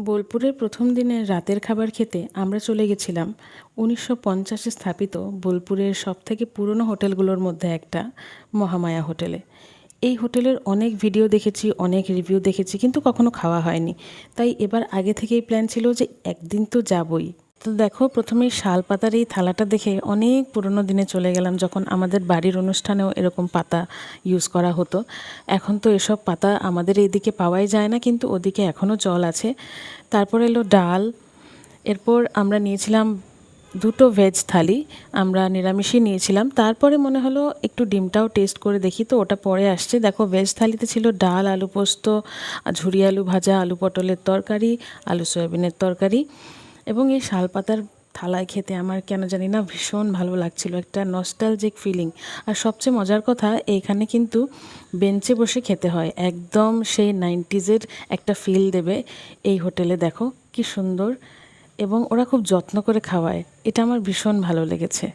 বোলপুরের প্রথম দিনের রাতের খাবার খেতে আমরা চলে গেছিলাম 1950-এ স্থাপিত বোলপুরের সবথেকে পুরনো হোটেলগুলোর মধ্যে একটা মহামায়া হোটেলে। এই হোটেলের অনেক ভিডিও দেখেছি, অনেক রিভিউ দেখেছি, কিন্তু কখনো খাওয়া হয়নি। তাই এবার আগে থেকেই প্ল্যান ছিল যে একদিন তো যাবই। তো দেখো, প্রথমেই শাল পাতার এই থালাটা দেখে অনেক পুরনো দিনে চলে গেলাম, যখন আমাদের বাড়ির অনুষ্ঠানেও এরকম পাতা ইউজ করা হতো। এখন তো এসব পাতা আমাদের এইদিকে পাওয়াই যায় না, কিন্তু ওদিকে এখনও চল আছে। তারপর এলো ডাল। এরপর আমরা নিয়েছিলাম দুটো ভেজ থালি, আমরা নিরামিষই নিয়েছিলাম। তারপরে মনে হলো একটু ডিমটাও টেস্ট করে দেখি, তো ওটা পরে আসছে। দেখো, ভেজ থালিতে ছিল ডাল, আলু পোস্ত, ঝুরি আলু ভাজা, আলু পটলের তরকারি, আলু সয়াবিনের তরকারি। এবং এই শালপাতার থালায় খেতে আমার কেন জানি না ভীষণ ভালো লাগছিল, একটা নস্টালজিক ফিলিং। আর সবচেয়ে মজার কথা, এইখানে কিন্তু বেঞ্চে বসে খেতে হয়, একদম সেই 90s-এর একটা ফিল দেবে এই হোটেলে। দেখো কি সুন্দর, এবং ওরা খুব যত্ন করে খাওয়ায়, এটা আমার ভীষণ ভালো লেগেছে।